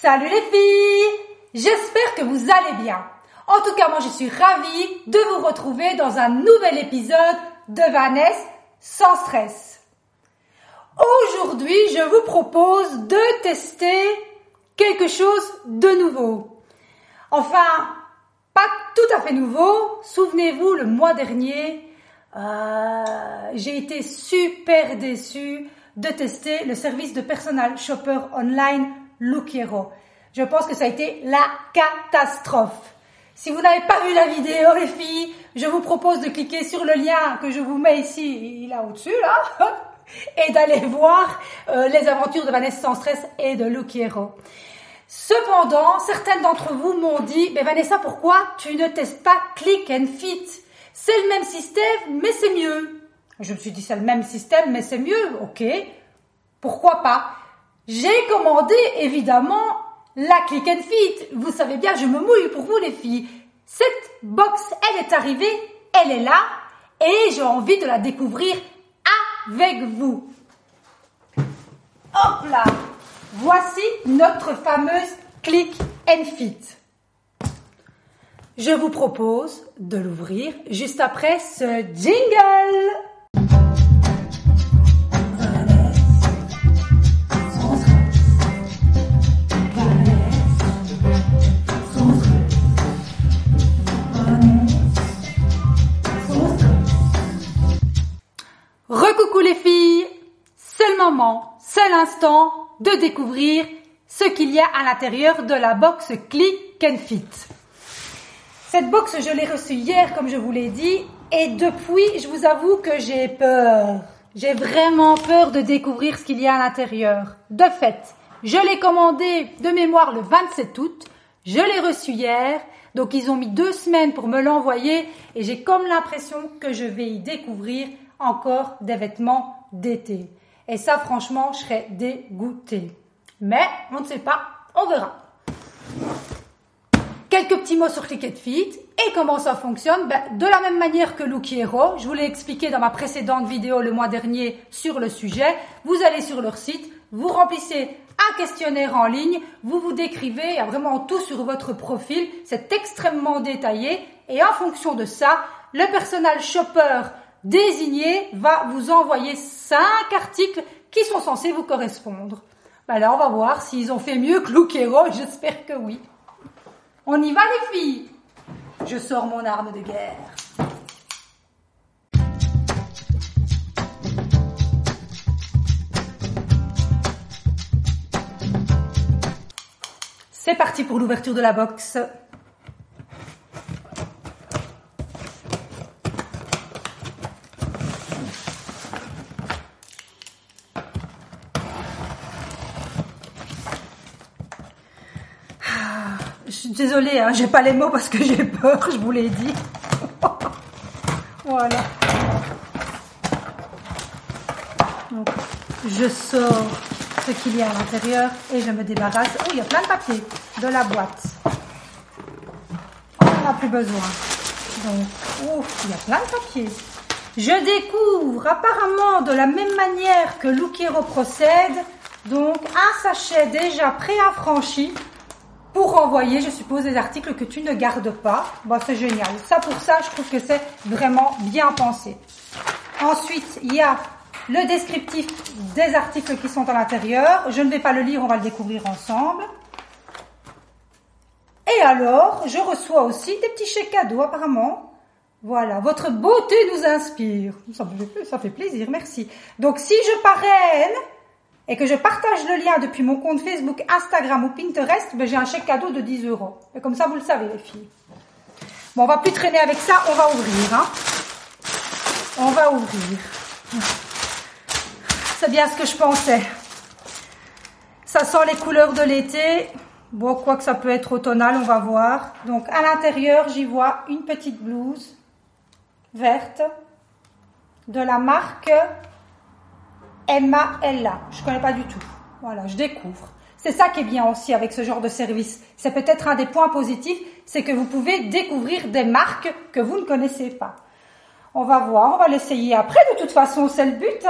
Salut les filles! J'espère que vous allez bien. En tout cas, moi je suis ravie de vous retrouver dans un nouvel épisode de Vanessa sans stress. Aujourd'hui, je vous propose de tester quelque chose de nouveau. Enfin, pas tout à fait nouveau. Souvenez-vous, le mois dernier, j'ai été super déçue de tester le service de personal shopper online Look Hero. Je pense que ça a été la catastrophe. Si vous n'avez pas vu la vidéo, les filles, je vous propose de cliquer sur le lien que je vous mets ici, là au-dessus, là, et d'aller voir les aventures de Vanessa sans stress et de Look Hero. Cependant, certaines d'entre vous m'ont dit, mais Vanessa, pourquoi tu ne testes pas Click and Fit? C'est le même système, mais c'est mieux. Je me suis dit, c'est le même système, mais c'est mieux. Ok, pourquoi pas? J'ai commandé, évidemment, la Click and Fit. Vous savez bien, je me mouille pour vous, les filles. Cette box, elle est arrivée, elle est là, et j'ai envie de la découvrir avec vous. Hop là! Voici notre fameuse Click and Fit. Je vous propose de l'ouvrir juste après ce jingle. Recoucou les filles, c'est le moment, c'est l'instant de découvrir ce qu'il y a à l'intérieur de la box Click and Fit. Cette box, je l'ai reçue hier, comme je vous l'ai dit, et depuis, je vous avoue que j'ai peur. J'ai vraiment peur de découvrir ce qu'il y a à l'intérieur. De fait, je l'ai commandé de mémoire le 27 août, je l'ai reçu hier, donc ils ont mis 2 semaines pour me l'envoyer, et j'ai comme l'impression que je vais y découvrir encore des vêtements d'été. Et ça, franchement, je serais dégoûtée. Mais, on ne sait pas, on verra. Quelques petits mots sur Click and Fit et comment ça fonctionne. De la même manière que Look Hero, je vous l'ai expliqué dans ma précédente vidéo le mois dernier sur le sujet. Vous allez sur leur site, vous remplissez un questionnaire en ligne, vous vous décrivez, il y a vraiment tout sur votre profil. C'est extrêmement détaillé et en fonction de ça, le personal shopper désigné va vous envoyer 5 articles qui sont censés vous correspondre. Là, on va voir s'ils ont fait mieux que Look Hero. J'espère que oui. On y va les filles. Je sors mon arme de guerre. C'est parti pour l'ouverture de la box. Je suis désolée, hein, j'ai pas les mots parce que j'ai peur, je vous l'ai dit. Voilà. Donc, je sors ce qu'il y a à l'intérieur et je me débarrasse. Oh, il y a plein de papier de la boîte. On n'en a plus besoin. Donc, il y a plein de papier. Je découvre apparemment de la même manière que Look Hero procède. Donc, un sachet déjà préaffranchi. Pour envoyer, je suppose, des articles que tu ne gardes pas. C'est génial. Ça, pour ça, je trouve que c'est vraiment bien pensé. Ensuite, il y a le descriptif des articles qui sont à l'intérieur. Je ne vais pas le lire, on va le découvrir ensemble. Et alors, je reçois aussi des petits chèques cadeaux, apparemment. Voilà, votre beauté nous inspire. Ça fait plaisir, merci. Donc, si je parraine et que je partage le lien depuis mon compte Facebook, Instagram ou Pinterest, j'ai un chèque cadeau de 10 €. Et comme ça, vous le savez, les filles. Bon, on va plus traîner avec ça, on va ouvrir. Hein. On va ouvrir. C'est bien ce que je pensais. Ça sent les couleurs de l'été. Bon, quoi que ça peut être automnal, on va voir. Donc, à l'intérieur, j'y vois une petite blouse verte de la marque Emma Ella. Je connais pas du tout. Voilà, je découvre. C'est ça qui est bien aussi avec ce genre de service. C'est peut-être un des points positifs, c'est que vous pouvez découvrir des marques que vous ne connaissez pas. On va voir, on va l'essayer après. De toute façon, c'est le but.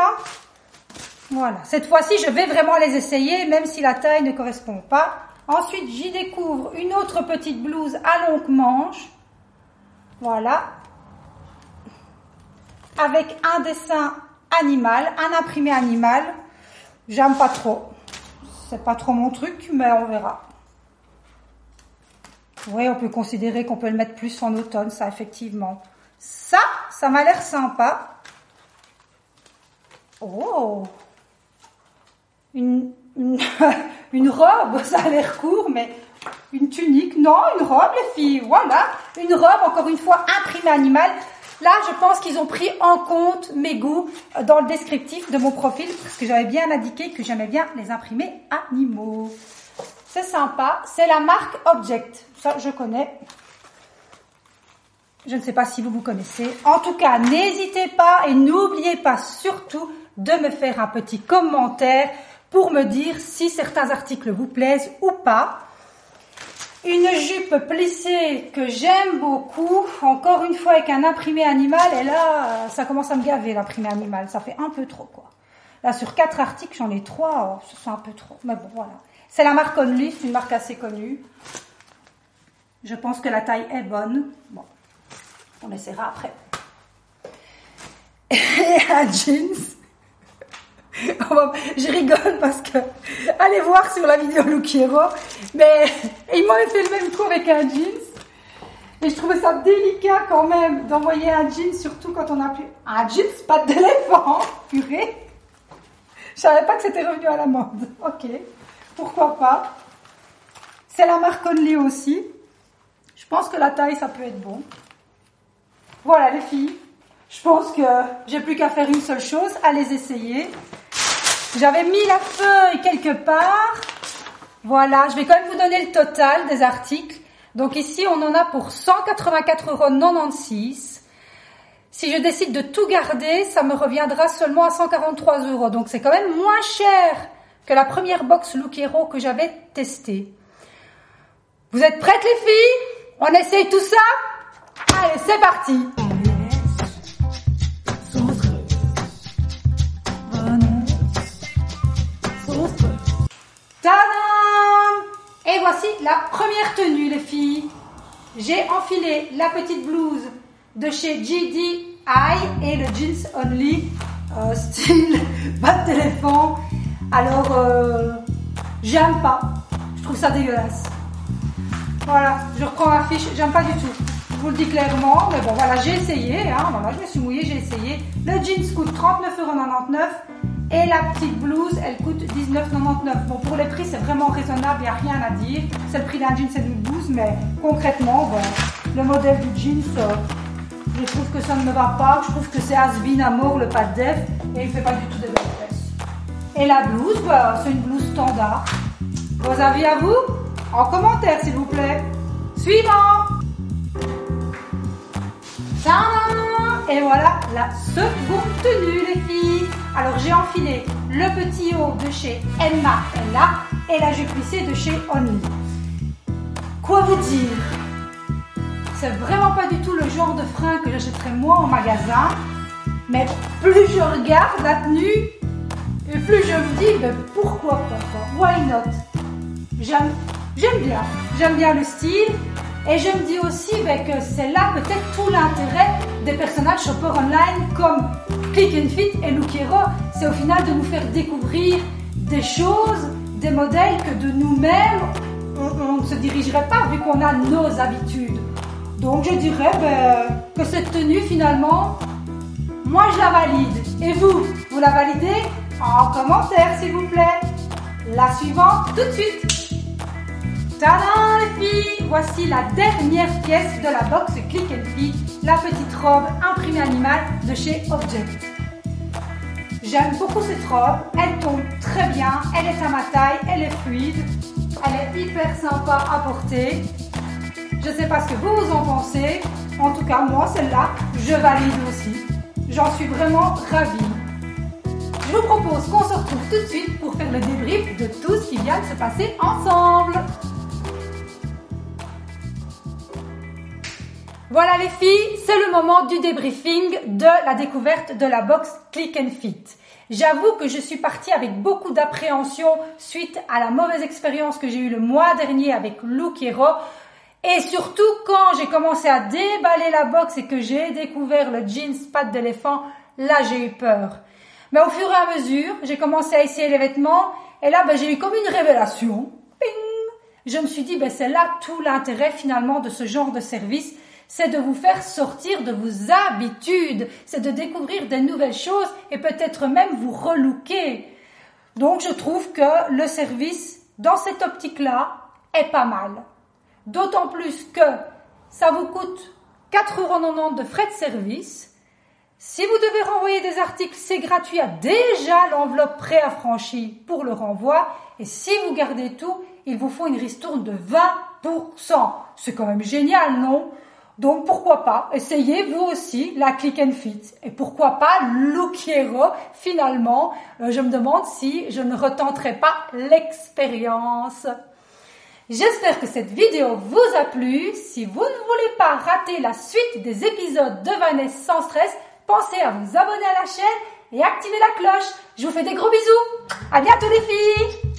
Voilà, cette fois-ci, je vais vraiment les essayer, même si la taille ne correspond pas. Ensuite, j'y découvre une autre petite blouse à longue manche. Voilà. Avec un dessin animal, un imprimé animal. J'aime pas trop. C'est pas trop mon truc, mais on verra. Oui, on peut considérer qu'on peut le mettre plus en automne, ça, effectivement. Ça m'a l'air sympa. Oh! Une robe, ça a l'air court, mais une tunique. Non, une robe, les filles. Voilà. Une robe, encore une fois, imprimée animal. Là, je pense qu'ils ont pris en compte mes goûts dans le descriptif de mon profil, parce que j'avais bien indiqué que j'aimais bien les imprimés animaux. C'est sympa. C'est la marque Object. Ça, je connais. Je ne sais pas si vous connaissez. En tout cas, n'hésitez pas et n'oubliez pas surtout de me faire un petit commentaire pour me dire si certains articles vous plaisent ou pas. Une jupe plissée que j'aime beaucoup, encore une fois avec un imprimé animal, et là, ça commence à me gaver l'imprimé animal, ça fait un peu trop quoi. Là, sur 4 articles, j'en ai 3, oh, c'est un peu trop, mais bon, voilà. C'est la marque Only, c'est une marque assez connue. Je pense que la taille est bonne. Bon, on essaiera après. Et un jeans. Je rigole parce que, allez voir sur la vidéo Look Hero, mais il m'avait fait le même coup avec un jeans. Et je trouvais ça délicat quand même d'envoyer un jeans, surtout quand on a plus un jeans patte d'éléphant, purée. Je savais pas que c'était revenu à la mode. Ok, pourquoi pas. C'est la marque Only aussi. Je pense que la taille, ça peut être bon. Voilà les filles. Je pense que j'ai plus qu'à faire une seule chose, à les essayer. J'avais mis la feuille quelque part. Voilà, je vais quand même vous donner le total des articles. Donc ici, on en a pour 184,96 €. Si je décide de tout garder, ça me reviendra seulement à 143 €. Donc c'est quand même moins cher que la première box Look Hero que j'avais testée. Vous êtes prêtes les filles? On essaye tout ça? Allez, c'est parti! Tadam! Et voici la première tenue, les filles. J'ai enfilé la petite blouse de chez GDI et le jeans Only, style patte d'éléphant. Alors, j'aime pas. Je trouve ça dégueulasse. Voilà, je reprends ma fiche. J'aime pas du tout. Je vous le dis clairement. Mais bon, voilà, j'ai essayé. Hein, voilà, je me suis mouillée, j'ai essayé. Le jeans coûte 39,99 € et la petite blouse, elle coûte 19,99 €. Bon, pour les prix, c'est vraiment raisonnable, il n'y a rien à dire. C'est le prix d'un jeans et d'une blouse, mais concrètement, bon, le modèle du jeans, je trouve que ça ne me va pas. Je trouve que c'est has-been à mort, le pas de def, et il ne fait pas du tout des belles fesses. Et la blouse, bah, c'est une blouse standard. Vos avis à vous? En commentaire, s'il vous plaît. Suivant. Tadam! Et voilà la seconde tenue, les filles. Alors, j'ai enfilé le petit haut de chez Emma Ella et la jupe plissée de chez Only. Quoi vous dire? C'est vraiment pas du tout le genre de fringue que j'achèterais moi en magasin. Mais plus je regarde la tenue, et plus je me dis, ben pourquoi pas? Why not? J'aime bien le style. Et je me dis aussi que c'est là peut-être tout l'intérêt des personnages shopper online comme Click and Fit et Look Hero. C'est au final de nous faire découvrir des choses, des modèles que de nous-mêmes, on ne se dirigerait pas vu qu'on a nos habitudes. Donc je dirais que cette tenue finalement, moi je la valide. Et vous la validez? En commentaire s'il vous plaît. La suivante tout de suite. Tadam les filles! Voici la dernière pièce de la box Click and Fit, la petite robe imprimée animale de chez Object. J'aime beaucoup cette robe, elle tombe très bien, elle est à ma taille, elle est fluide, elle est hyper sympa à porter. Je ne sais pas ce que vous en pensez, en tout cas moi celle-là, je valide aussi. J'en suis vraiment ravie. Je vous propose qu'on se retrouve tout de suite pour faire le débrief de tout ce qui vient de se passer ensemble. Voilà les filles, c'est le moment du débriefing de la découverte de la box Click and Fit. J'avoue que je suis partie avec beaucoup d'appréhension suite à la mauvaise expérience que j'ai eue le mois dernier avec Look Hero. Et surtout quand j'ai commencé à déballer la box et que j'ai découvert le jeans pattes d'éléphant, là j'ai eu peur. Mais au fur et à mesure, j'ai commencé à essayer les vêtements et là j'ai eu comme une révélation. Ping! Je me suis dit c'est là tout l'intérêt finalement de ce genre de service, c'est de vous faire sortir de vos habitudes, c'est de découvrir des nouvelles choses et peut-être même vous relooker. Donc je trouve que le service dans cette optique-là est pas mal. D'autant plus que ça vous coûte 4,90 € de frais de service. Si vous devez renvoyer des articles, c'est gratuit, il y a déjà l'enveloppe préaffranchie pour le renvoi. Et si vous gardez tout, il vous faut une ristourne de 20%. C'est quand même génial, non? Donc pourquoi pas, essayez vous aussi la Click and Fit. Et pourquoi pas Look Hero, finalement, je me demande si je ne retenterai pas l'expérience. J'espère que cette vidéo vous a plu. Si vous ne voulez pas rater la suite des épisodes de Vanessa sans stress, pensez à vous abonner à la chaîne et activer la cloche. Je vous fais des gros bisous. À bientôt les filles.